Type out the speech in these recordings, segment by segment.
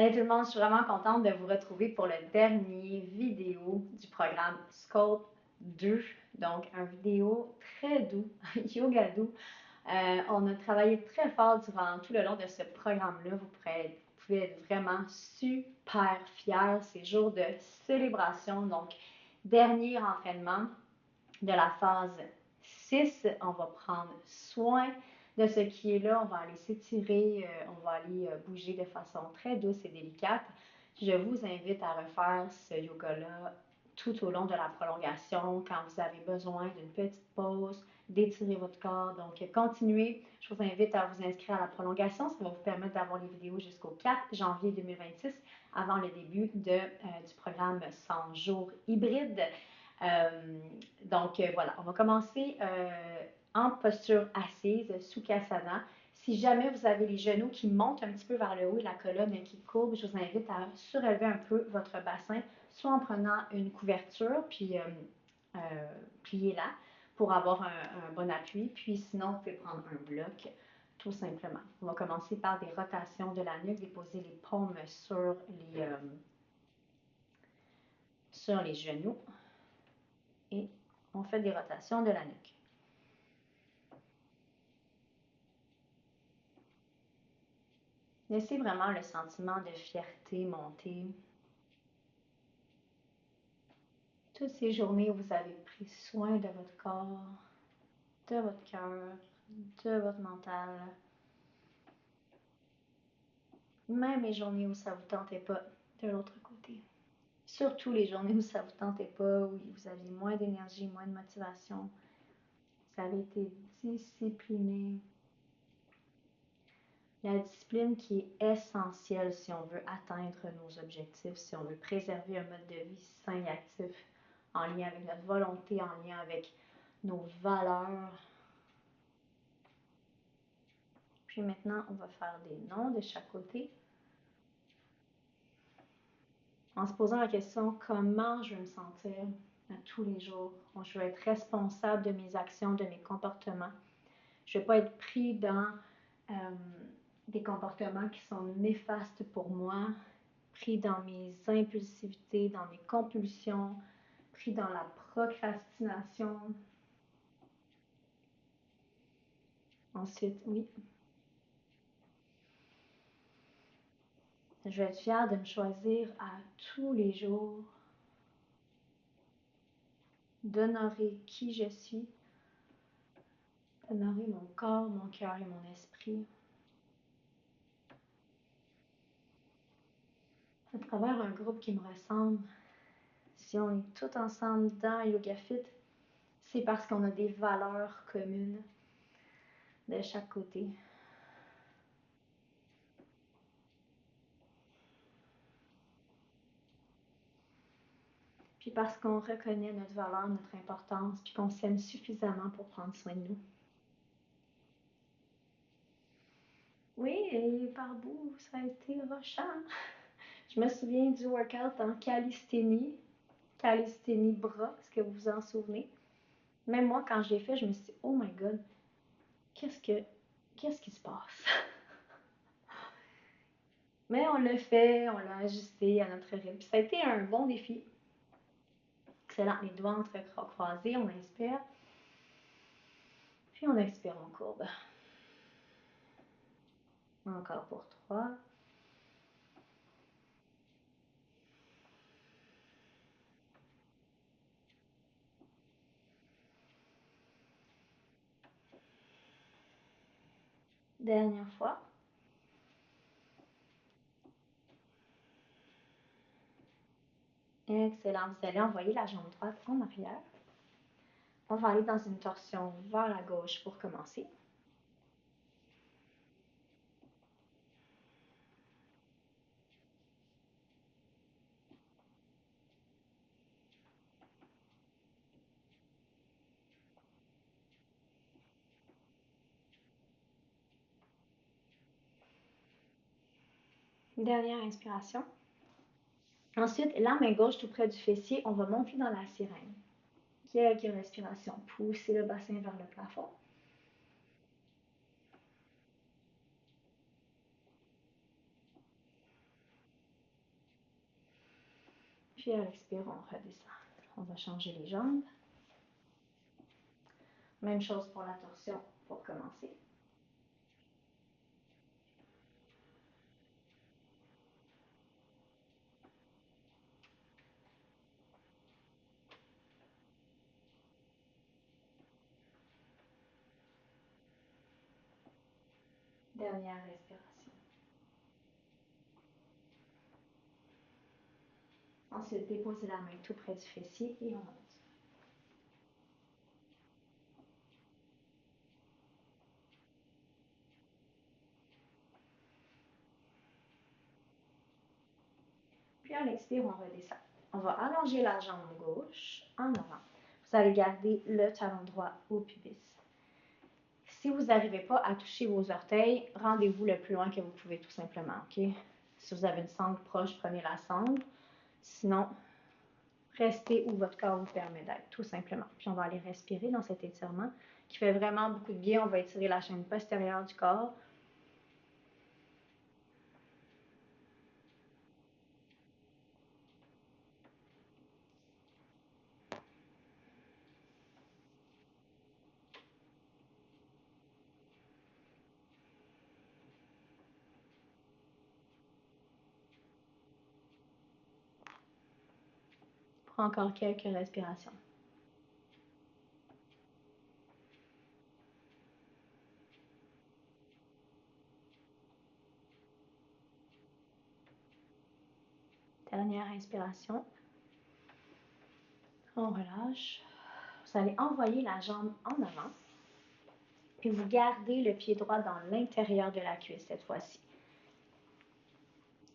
Hey tout le monde, je suis vraiment contente de vous retrouver pour le dernier vidéo du programme Sculpt 2. Donc, un vidéo très doux, yoga doux. On a travaillé très fort durant tout le long de ce programme-là. Vous pouvez être vraiment super fiers. C'est jour de célébration. Donc, dernier entraînement de la phase 6. On va prendre soin de ce qui est là. On va aller s'étirer, on va aller bouger de façon très douce et délicate. Je vous invite à refaire ce yoga-là tout au long de la prolongation, quand vous avez besoin d'une petite pause, d'étirer votre corps. Donc, continuez. Je vous invite à vous inscrire à la prolongation. Ça va vous permettre d'avoir les vidéos jusqu'au 4 janvier 2026, avant le début du programme 100 jours hybride. Voilà, on va commencer en posture assise, Sukhasana. Si jamais vous avez les genoux qui montent un petit peu vers le haut et la colonne qui courbe, je vous invite à surélever un peu votre bassin, soit en prenant une couverture, puis pliez-la pour avoir un bon appui. Puis sinon, vous pouvez prendre un bloc, tout simplement. On va commencer par des rotations de la nuque, déposer les paumes sur les genoux. Et on fait des rotations de la nuque. Laissez vraiment le sentiment de fierté monter. Toutes ces journées où vous avez pris soin de votre corps, de votre cœur, de votre mental. Même les journées où ça ne vous tentait pas de l'autre côté. Surtout les journées où ça ne vous tentait pas, où vous aviez moins d'énergie, moins de motivation. Vous avez été discipliné. La discipline qui est essentielle si on veut atteindre nos objectifs, si on veut préserver un mode de vie sain et actif, en lien avec notre volonté, en lien avec nos valeurs. Puis maintenant, on va faire des noms de chaque côté. En se posant la question, comment je veux me sentir à tous les jours? Je veux être responsable de mes actions, de mes comportements. Je ne veux pas être pris dans des comportements qui sont néfastes pour moi, pris dans mes impulsivités, dans mes compulsions, pris dans la procrastination. Ensuite, oui. Je vais être fière de me choisir à tous les jours, d'honorer qui je suis, d'honorer mon corps, mon cœur et mon esprit. À travers un groupe qui me ressemble, si on est tous ensemble dans YogaFit, c'est parce qu'on a des valeurs communes de chaque côté. Puis parce qu'on reconnaît notre valeur, notre importance, puis qu'on s'aime suffisamment pour prendre soin de nous. Oui, et par bout, ça a été rochant. Je me souviens du workout en calisthénie bras, est-ce que vous vous en souvenez? Même moi, quand je l'ai fait, je me suis dit, oh my god, qu'est-ce qui se passe? Mais on l'a fait, on l'a ajusté à notre rythme. Ça a été un bon défi. Excellent, les doigts entrecroisés, on inspire. Puis on expire en courbe. Encore pour 3. Dernière fois. Excellent. Vous allez envoyer la jambe droite en arrière. On va aller dans une torsion vers la gauche pour commencer. Dernière inspiration. Ensuite, la main gauche tout près du fessier, on va monter dans la sirène. Quelques respirations. Poussez le bassin vers le plafond. Puis à l'expire, on redescend. On va changer les jambes. Même chose pour la torsion pour commencer. Dernière respiration. Ensuite, déposez la main tout près du fessier et on monte. Puis à l'expire, on redescend. On va allonger la jambe gauche en avant. Vous allez garder le talon droit au pubis. Si vous n'arrivez pas à toucher vos orteils, rendez-vous le plus loin que vous pouvez tout simplement, ok? Si vous avez une sangle proche, prenez la sangle. Sinon, restez où votre corps vous permet d'être, tout simplement. Puis on va aller respirer dans cet étirement qui fait vraiment beaucoup de bien. On va étirer la chaîne postérieure du corps. Prends encore quelques respirations. Dernière inspiration. On relâche. Vous allez envoyer la jambe en avant. Puis vous gardez le pied droit dans l'intérieur de la cuisse cette fois-ci.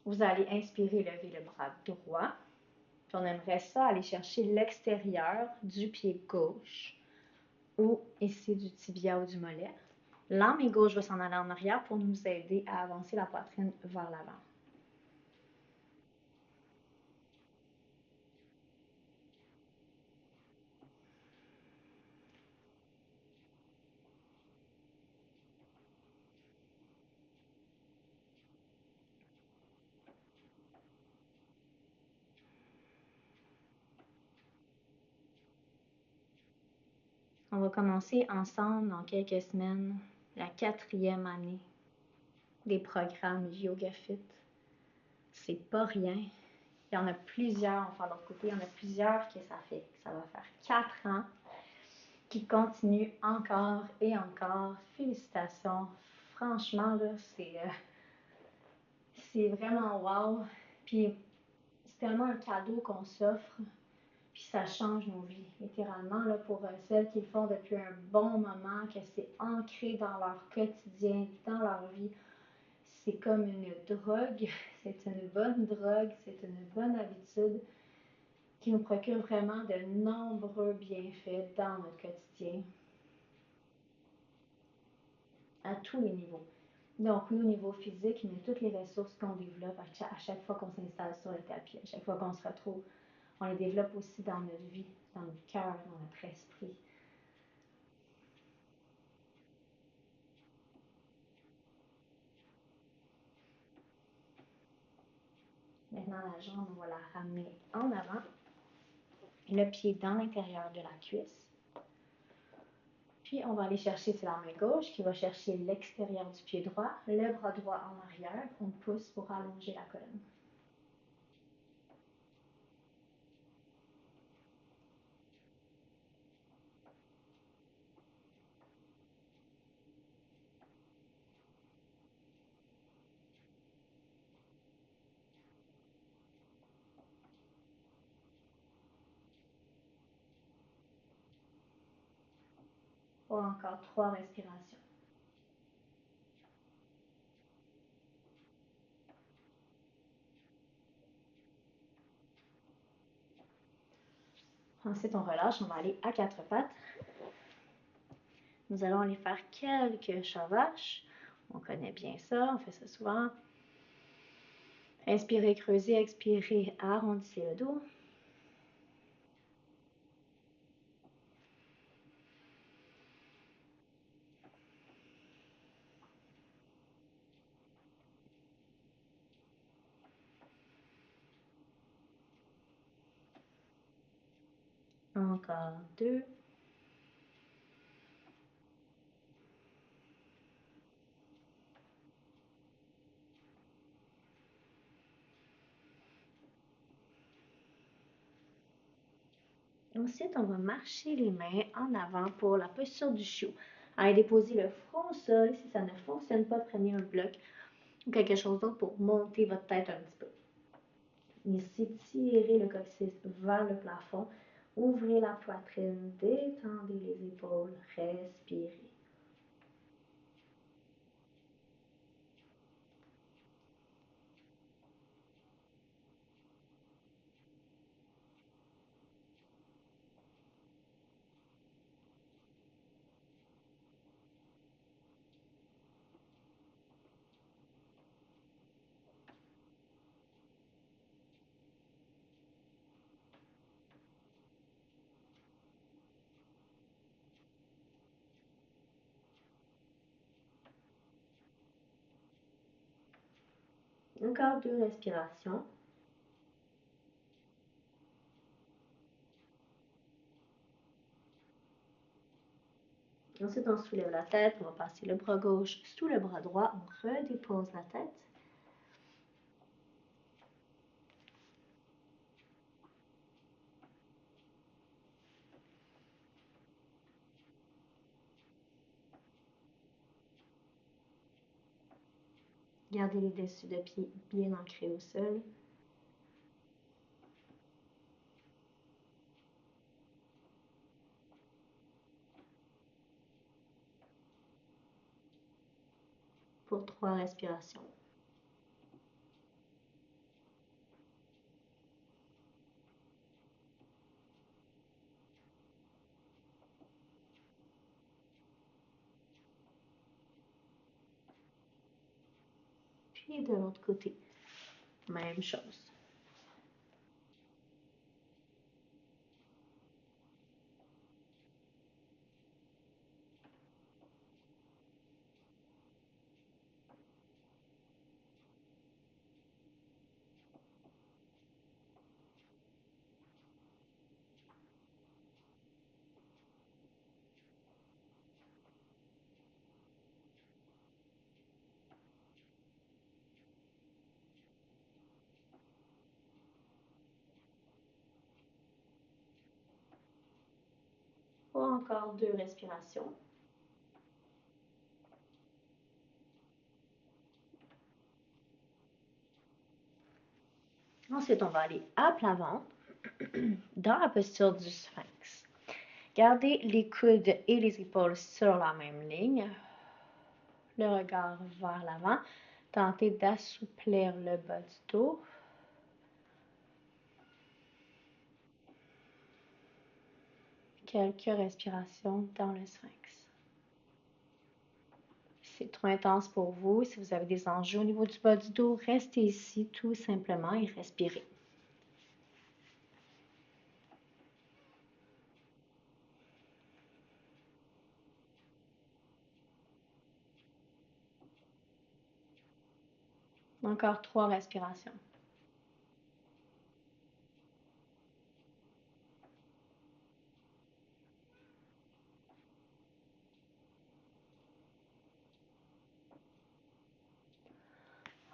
Vous allez inspirer, lever le bras droit. Puis on aimerait ça aller chercher l'extérieur du pied gauche ou ici du tibia ou du mollet. La main gauche va s'en aller en arrière pour nous aider à avancer la poitrine vers l'avant. On va commencer ensemble dans quelques semaines la 4e année des programmes Yoga Fit. C'est pas rien. Il y en a plusieurs, enfin de l'autre côté, il y en a plusieurs que ça va faire 4 ans qui continuent encore et encore. Félicitations. Franchement, là, c'est vraiment wow. Puis c'est tellement un cadeau qu'on s'offre. Puis ça change nos vies, littéralement, là, pour celles qui le font depuis un bon moment, que c'est ancré dans leur quotidien, dans leur vie. C'est comme une drogue, c'est une bonne drogue, c'est une bonne habitude qui nous procure vraiment de nombreux bienfaits dans notre quotidien, à tous les niveaux. Donc oui, au niveau physique, mais toutes les ressources qu'on développe à chaque fois qu'on s'installe sur le tapis, à chaque fois qu'on se retrouve, on les développe aussi dans notre vie, dans notre cœur, dans notre esprit. Maintenant, la jambe, on va la ramener en avant. Le pied dans l'intérieur de la cuisse. Puis, on va aller chercher, c'est la main gauche qui va chercher l'extérieur du pied droit, le bras droit en arrière. On pousse pour allonger la colonne. Pour encore 3 respirations. Ensuite, on relâche, on va aller à 4 pattes. Nous allons aller faire quelques chavaches. On connaît bien ça, on fait ça souvent. Inspirez, creusez, expirez, arrondissez le dos. Encore 2. Ensuite, on va marcher les mains en avant pour la posture du chiot. Allez déposer le front au sol. Si ça ne fonctionne pas, prenez un bloc ou quelque chose d'autre pour monter votre tête un petit peu. Ici, tirez le coccyx vers le plafond. Ouvrez la poitrine, détendez les épaules, respirez. Encore 2 respirations. Ensuite, on soulève la tête, on va passer le bras gauche sous le bras droit, on redépose la tête. Gardez les dessus de pied bien ancrés au sol. Pour 3 respirations. Puis de l'autre côté, même chose. Pour encore 2 respirations. Ensuite, on va aller à plat ventre, dans la posture du sphinx. Gardez les coudes et les épaules sur la même ligne. Le regard vers l'avant. Tentez d'assouplir le bas du dos. Quelques respirations dans le sphinx. Si c'est trop intense pour vous, si vous avez des enjeux au niveau du bas du dos, restez ici tout simplement et respirez. Encore 3 respirations.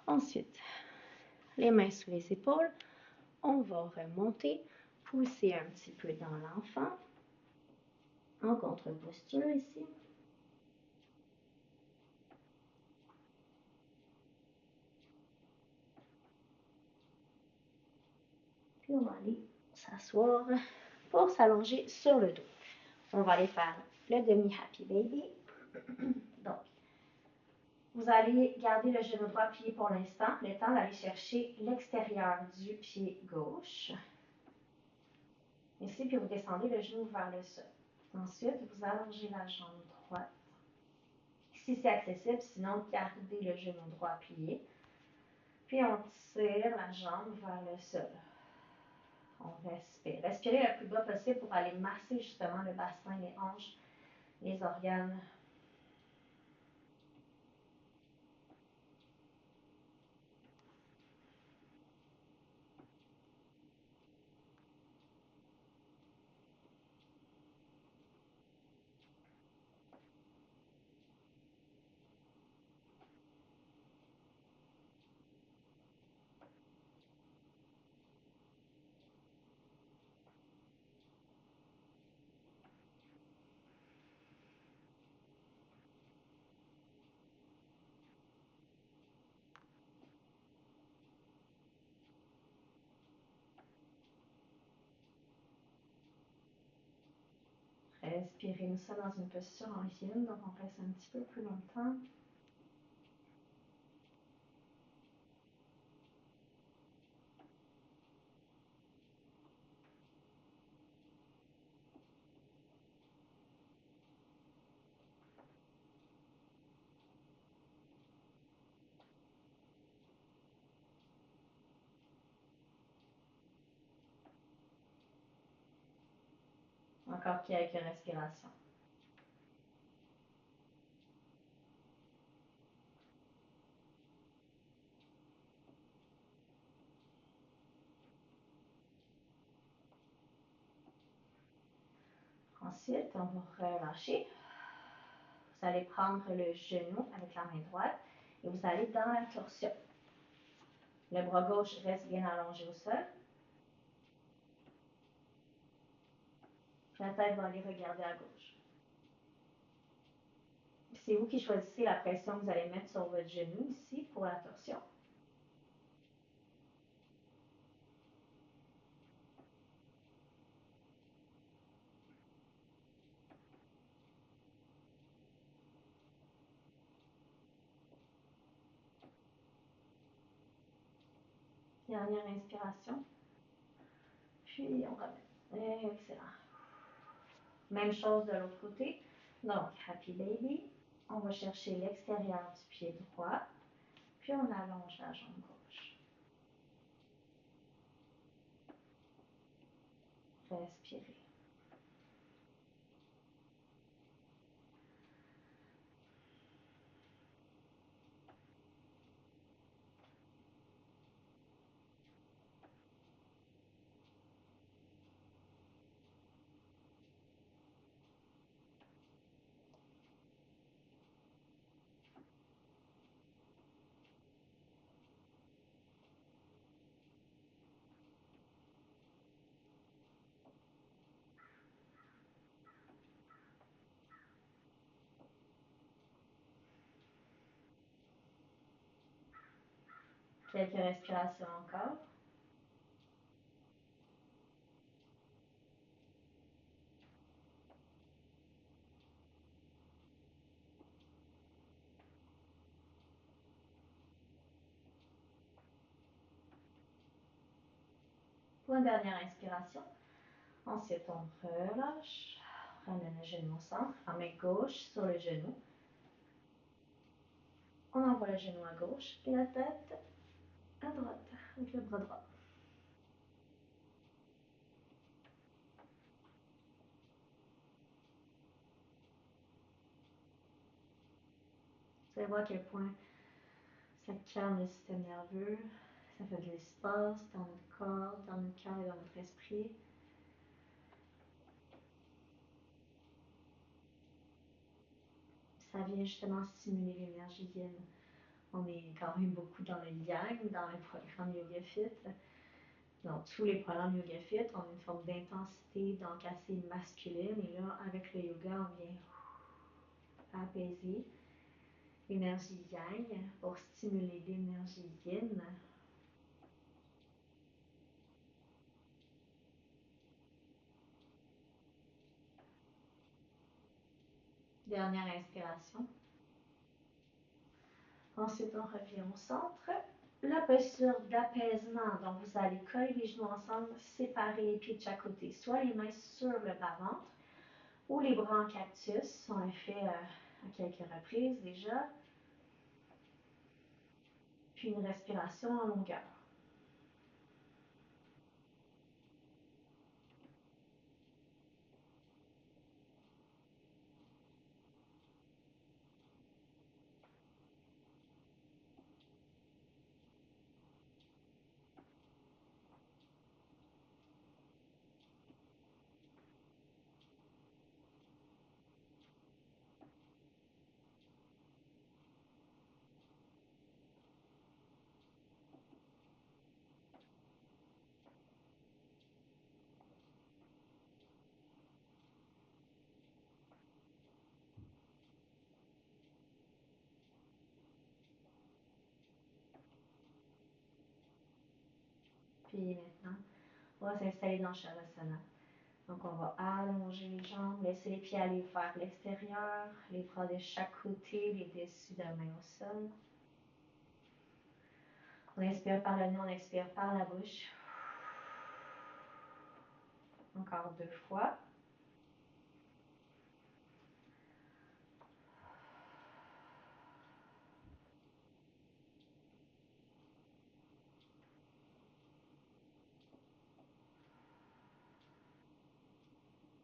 Ensuite, les mains sous les épaules. On va remonter, pousser un petit peu dans l'enfant. En contre-posture ici. Puis on va aller s'asseoir pour s'allonger sur le dos. On va aller faire le demi-happy baby. Donc, vous allez garder le genou droit plié pour l'instant, le temps d'aller chercher l'extérieur du pied gauche. Ici, puis vous descendez le genou vers le sol. Ensuite, vous allongez la jambe droite. Si c'est accessible, sinon, gardez le genou droit plié. Puis on tire la jambe vers le sol. On respire. Respirez le plus bas possible pour aller masser justement le bassin, les hanches, les organes. respirer. Nous sommes dans une posture en yin, donc on reste un petit peu plus longtemps. Encore quelques respirations. Ensuite, on va relâcher. Vous allez prendre le genou avec la main droite et vous allez dans la torsion. Le bras gauche reste bien allongé au sol. La tête va aller regarder à gauche. C'est vous qui choisissez la pression que vous allez mettre sur votre genou ici pour la torsion. Dernière inspiration. Puis on remet. Excellent. Même chose de l'autre côté. Donc, Happy Baby. On va chercher l'extérieur du pied droit. Puis on allonge la jambe gauche. Respirez. Quelques respirations encore. Pour une dernière inspiration. Ensuite, on relâche. On ramène le genou au centre. En main gauche sur le genou. On envoie le genou à gauche et la tête à droite avec le bras droit. Vous allez voir à quel point ça calme le système nerveux, ça fait de l'espace dans notre corps, dans notre cœur et dans notre esprit. Ça vient justement stimuler l'énergie yin. On est quand même beaucoup dans le yang, dans le programme Yoga Fit. Dans tous les programmes Yoga Fit, on a une forme d'intensité, donc assez masculine. Et là, avec le yoga, on vient apaiser l'énergie yang pour stimuler l'énergie yin. Dernière inspiration. Ensuite, on revient au centre. La posture d'apaisement. Donc, vous allez coller les genoux ensemble, séparer les pieds de chaque côté. Soit les mains sur le bas-ventre ou les bras en cactus. On l'a fait à quelques reprises déjà. Puis une respiration en longueur. Puis maintenant, on va s'installer dans Shavasana. Donc, on va allonger les jambes, laisser les pieds aller vers l'extérieur, les bras de chaque côté, les dessus de la main au sol. On inspire par le nez, on expire par la bouche. Encore 2 fois.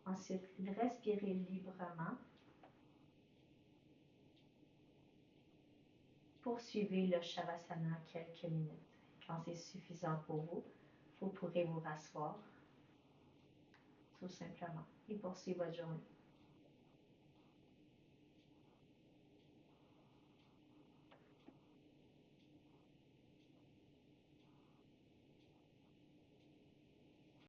Ensuite, respirez librement. Poursuivez le Shavasana quelques minutes. Quand c'est suffisant pour vous, vous pourrez vous rasseoir, tout simplement, et poursuivre votre journée.